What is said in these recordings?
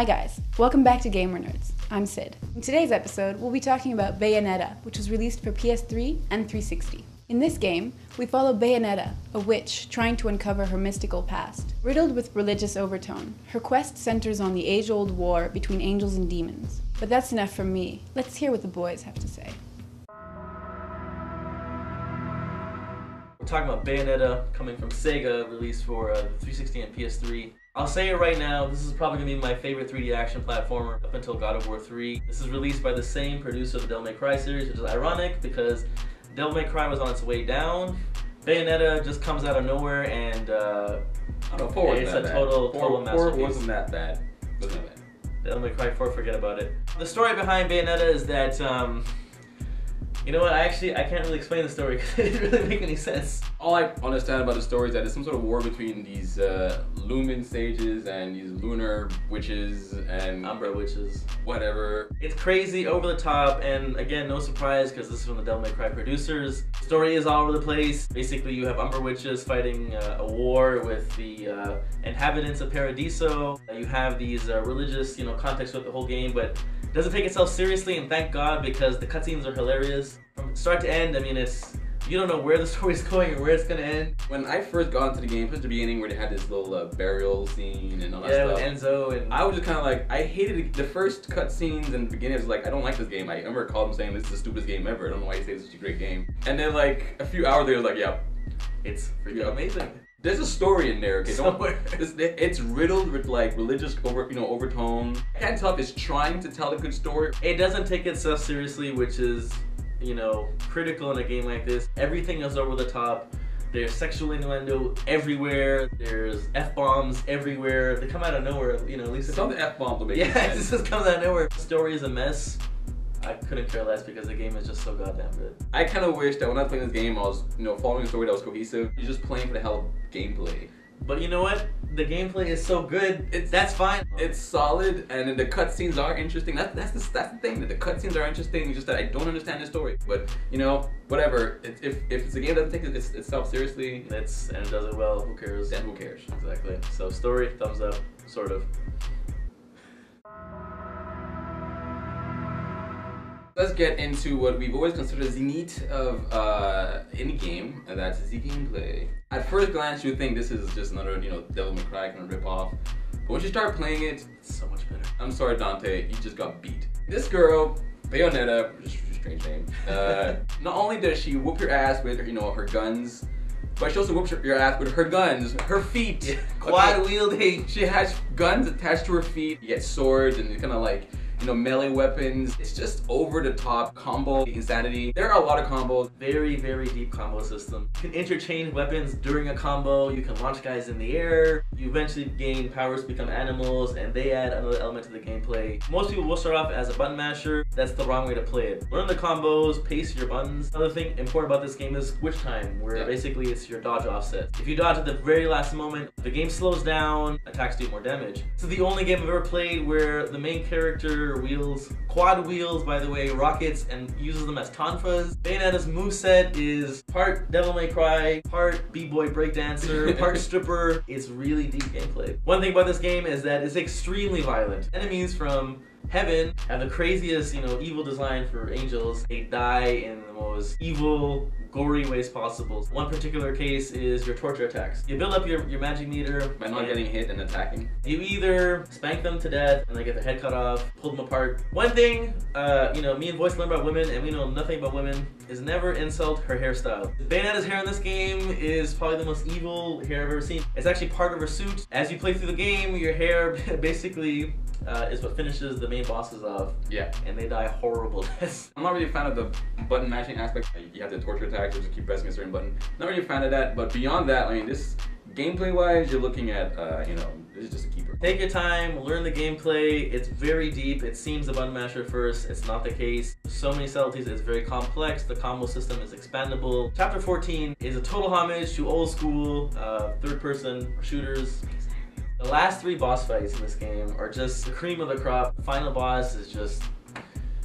Hi guys, welcome back to Gamer Nerds. I'm Sid. In today's episode, we'll be talking about Bayonetta, which was released for PS3 and 360. In this game, we follow Bayonetta, a witch trying to uncover her mystical past. Riddled with religious overtone, her quest centers on the age-old war between angels and demons. But that's enough from me. Let's hear what the boys have to say. We're talking about Bayonetta, coming from Sega, released for the 360 and PS3. I'll say it right now, this is probably going to be my favorite 3D action platformer up until God of War 3. This is released by the same producer of the Devil May Cry series, which is ironic because Devil May Cry was on its way down. Bayonetta just comes out of nowhere and I don't know, 4 it's wasn't a that total bad. masterpiece. 4 wasn't that bad. Wasn't that bad. Devil May Cry 4, forget about it. The story behind Bayonetta is that, you know what, I can't really explain the story because it didn't really make any sense. All I understand about the story is that it's some sort of war between these lumen sages and these lunar witches and Umbra witches. Whatever. It's crazy, over the top, and again, no surprise because this is from the Devil May Cry producers. The story is all over the place. Basically, you have Umbra witches fighting a war with the inhabitants of Paradiso. You have these religious, context with the whole game, but it doesn't take itself seriously, and thank God, because the cutscenes are hilarious. From start to end, I mean, you don't know where the story's going or where it's gonna end. When I first got into the game, first the beginning where they had this little burial scene and all that stuff. With Enzo and... I was just kind of like, I hated it. The first cutscenes in the beginning, I was like, I don't like this game. I remember calling them saying, this is the stupidest game ever. I don't know why you say this is such a great game. And then like, a few hours later, I was like, yeah, it's freaking amazing. There's a story in there, okay? Somewhere. It's riddled with like religious overtone. I can't tell if it's trying to tell a good story. It doesn't take itself seriously, which is, critical in a game like this. Everything is over the top. There's sexual innuendo everywhere. There's F-bombs everywhere. They come out of nowhere, at least some of the F-bombs will make sense. Yeah, it just comes out of nowhere. The story is a mess. I couldn't care less because the game is just so goddamn good. I kind of wish that when I was playing this game, I was, following a story that was cohesive. You're just playing for the hell of gameplay. But you know what? The gameplay is so good. That's fine. It's solid, and the cutscenes are interesting. That's the thing. That the cutscenes are interesting. It's just that I don't understand the story. But whatever. If it's a game that doesn't take itself seriously, and it does it well, who cares? Then who cares? Exactly. So story, thumbs up, sort of. Let's get into what we've always considered the zenith of any game, and that's the gameplay. At first glance, you think this is just another, Devil May Cry kind of rip-off. But once you start playing it, it's so much better. I'm sorry, Dante, you just got beat. This girl, Bayonetta, which is a strange name, not only does she whoop your ass with, her guns, but she also whoops your ass with her guns, her feet. Yeah, quad wielding. She has guns attached to her feet. You get swords and kind of like, melee weapons. It's just over the top combo insanity. There are a lot of combos. Very, very deep combo system. You can interchange weapons during a combo. You can launch guys in the air. You eventually gain powers to become animals, and they add another element to the gameplay. Most people will start off as a button masher. That's the wrong way to play it. Learn the combos, pace your buttons. Another thing important about this game is switch time, where basically it's your dodge offset. If you dodge at the very last moment, the game slows down, attacks do more damage. This is the only game I've ever played where the main character wheels, quad wheels, by the way, rockets, and uses them as tonfas. Bayonetta's moveset is part Devil May Cry, part B-boy breakdancer, part stripper. It's really deep gameplay. One thing about this game is that it's extremely violent. Enemies from heaven have the craziest, evil design for angels. They die in the most evil, gory ways possible. One particular case is your torture attacks. You build up your magic meter by not getting hit and attacking. You either spank them to death and they get their head cut off, pull them apart. One thing, me and Voice learn about women, and we know nothing about women, is never insult her hairstyle. Bayonetta's hair in this game is probably the most evil hair I've ever seen. It's actually part of her suit. As you play through the game, your hair basically is what finishes the main bosses off. Yeah. And they die horrible deaths. I'm not really a fan of the button mashing aspect. You have the torture attacks, or just keep pressing a certain button. Not really a fan of that, but beyond that, this gameplay-wise, you're looking at, this is just a keeper. Take your time, learn the gameplay. It's very deep. It seems a button masher first. It's not the case. So many subtleties. It's very complex. The combo system is expandable. Chapter 14 is a total homage to old school third-person shooters. The last 3 boss fights in this game are just the cream of the crop. The final boss is just...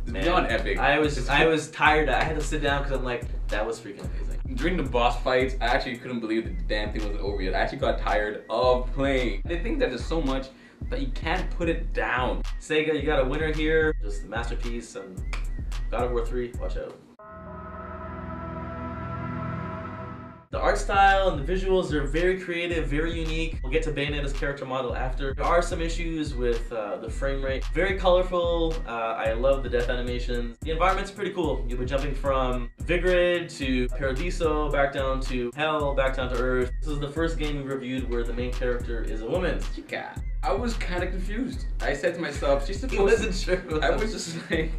It's beyond epic. I was tired. I had to sit down because I'm like, that was freaking amazing. During the boss fights, I actually couldn't believe that the damn thing wasn't over yet. I actually got tired of playing. I think that there's so much that you can't put it down. Sega, you got a winner here. Just a masterpiece, and God of War 3, watch out. The art style and the visuals are very creative, very unique. We'll get to Bayonetta's character model after. There are some issues with the frame rate. Very colorful. I love the death animations. The environment's pretty cool. You'll be jumping from Vigrid to Paradiso, back down to Hell, back down to Earth. This is the first game we reviewed where the main character is a woman. Chica. I was kind of confused. I said to myself, she's supposed He wasn't sure. I was just like,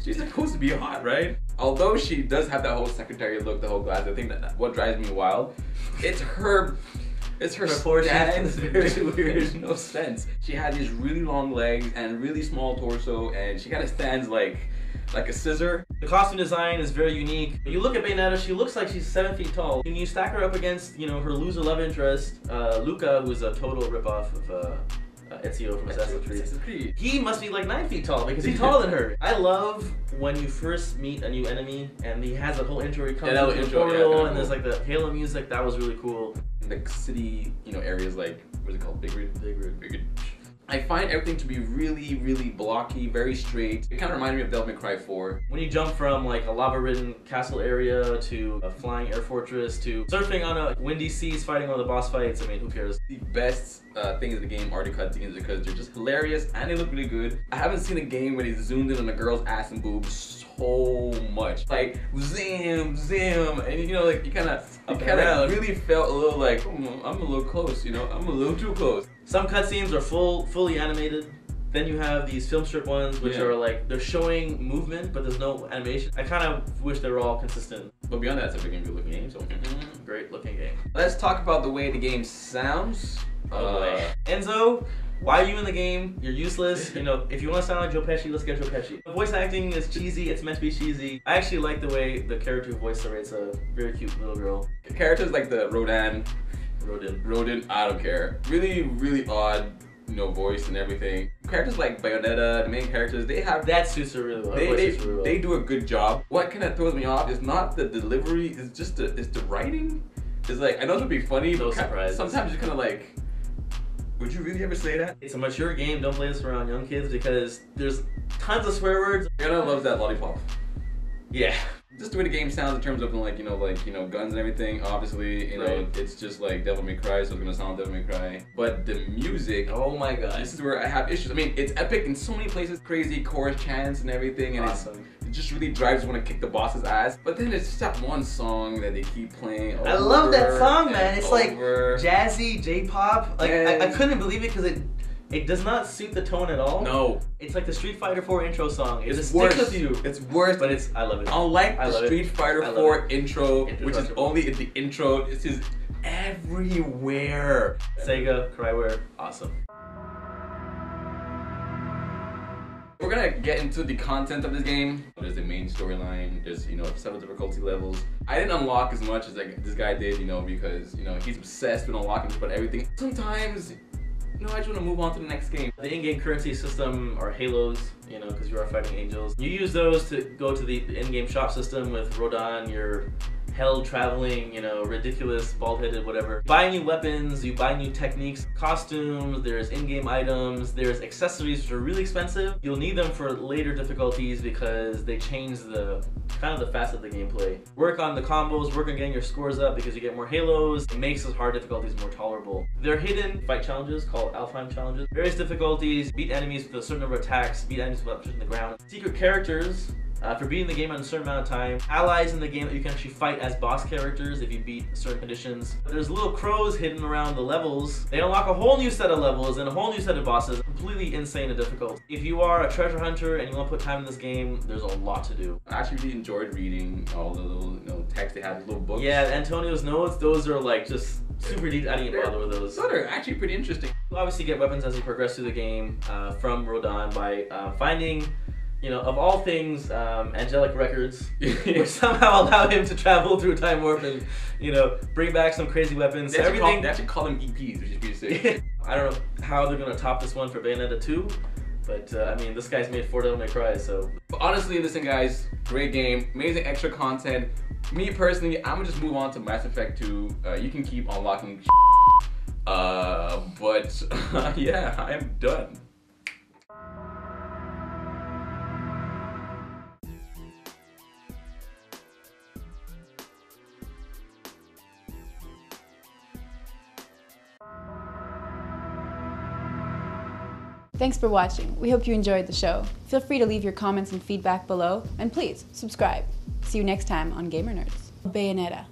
she's supposed to be hot, right? Although she does have that whole secretary look, the whole glass, I think that what drives me wild, it's her proportions. Very weird. There's no sense. She had these really long legs and really small torso, and she kind of stands like a scissor. The costume design is very unique. You look at Bayonetta, she looks like she's 7 feet tall. When you stack her up against, you know, her loser love interest, Luca, who's a total ripoff of Ezio from Assassin's Creed. He must be like 9 feet tall because he's taller than her. I love when you first meet a new enemy and he has a whole intro, he comes into the portal and there's like the Halo music. That was really cool. The city, you know, areas like, what is it called? Vigrid. I find everything to be really, really blocky, very straight. It kind of reminded me of Devil May Cry 4. When you jump from like a lava-ridden castle area to a flying air fortress to surfing on a windy seas fighting one of the boss fights, I mean, who cares? The best things in the game are the cutscenes because they're just hilarious and they look really good. I haven't seen a game where they zoomed in on a girl's ass and boobs so much. Like, zam, and you know, like, you kind of really felt a little like, oh, I'm a little close, you know? I'm a little too close. Some cutscenes are fully animated. Then you have these film strip ones, which are like, they're showing movement, but there's no animation. I kind of wish they were all consistent. But beyond that, it's a good looking game, so. Great looking game. Let's talk about the way the game sounds. Enzo, why are you in the game? You're useless. You know, if you want to sound like Joe Pesci, let's get Joe Pesci. The voice acting is cheesy. It's meant to be cheesy. I actually like the way the character who voice narrates a very cute little girl. Characters like the Rodin, I don't care. Really, really odd, you know, voice and everything. Characters like Bayonetta, the main characters, they have that suits her really well. They do a good job. What kind of throws me off is not the delivery, it's just the writing. It's like, I know it would be funny, but sometimes you're kind of like, would you really ever say that? It's a mature game. Don't play this around young kids because there's tons of swear words. Bayonetta loves that lollipop. Yeah. Just the way the game sounds in terms of like, you know, guns and everything. Obviously, you know, it's just like Devil May Cry, so it's gonna sound Devil May Cry. But the music, oh my god, this is where I have issues. I mean, it's epic in so many places, crazy chorus chants and everything, and it just really drives you want to kick the boss's ass. But then it's just that one song that they keep playing over. I love that song, man. It's like jazzy J-pop. Like I couldn't believe it because it does not suit the tone at all. No. It's like the Street Fighter 4 intro song. It just sticks with you. It's worse. But I love it. Unlike the Street Fighter 4 intro, which is only in the intro, this is everywhere. Sega, Cryware, awesome. We're gonna get into the content of this game. There's the main storyline, there's, you know, several difficulty levels. I didn't unlock as much as like this guy did, you know, because, you know, he's obsessed with unlocking just about everything. Sometimes, no, I just want to move on to the next game. The in-game currency system are halos, you know, because you are fighting angels. You use those to go to the in-game shop system with Rodin, your hell-traveling, you know, ridiculous, bald-headed, whatever. You buy new weapons, you buy new techniques, costumes, there's in-game items, there's accessories which are really expensive. You'll need them for later difficulties because they change the kind of the facet of the gameplay. Work on the combos, work on getting your scores up because you get more halos. It makes those hard difficulties more tolerable. They're hidden fight challenges called Alfheim challenges. Various difficulties, beat enemies with a certain number of attacks, beat enemies without pushing the ground. Secret characters, for beating the game in a certain amount of time. Allies in the game that you can actually fight as boss characters if you beat certain conditions. There's little crows hidden around the levels. They unlock a whole new set of levels and a whole new set of bosses. Completely insane and difficult. If you are a treasure hunter and you want to put time in this game, there's a lot to do. I actually really enjoyed reading all the little, you know, text they have, little books. Yeah, Antonio's notes, those are like just super deep. I didn't bother with those. So they're actually pretty interesting. You obviously get weapons as you progress through the game from Rodin by finding, you know, of all things, angelic records, which somehow allow him to travel through time warp and, you know, bring back some crazy weapons. They actually call them EPs, which is pretty sick. I don't know how they're gonna top this one for Bayonetta 2, but I mean, this guy's made 4 Devil May Cry, so. But honestly, listen, guys, great game, amazing extra content. Me personally, I'm gonna just move on to Mass Effect 2. You can keep unlocking But yeah, I'm done. Thanks for watching. We hope you enjoyed the show. Feel free to leave your comments and feedback below, and please subscribe. See you next time on Gamer Nerds. Bayonetta,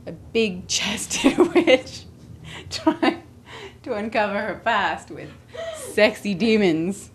a big-chested witch trying to uncover her past with sexy demons.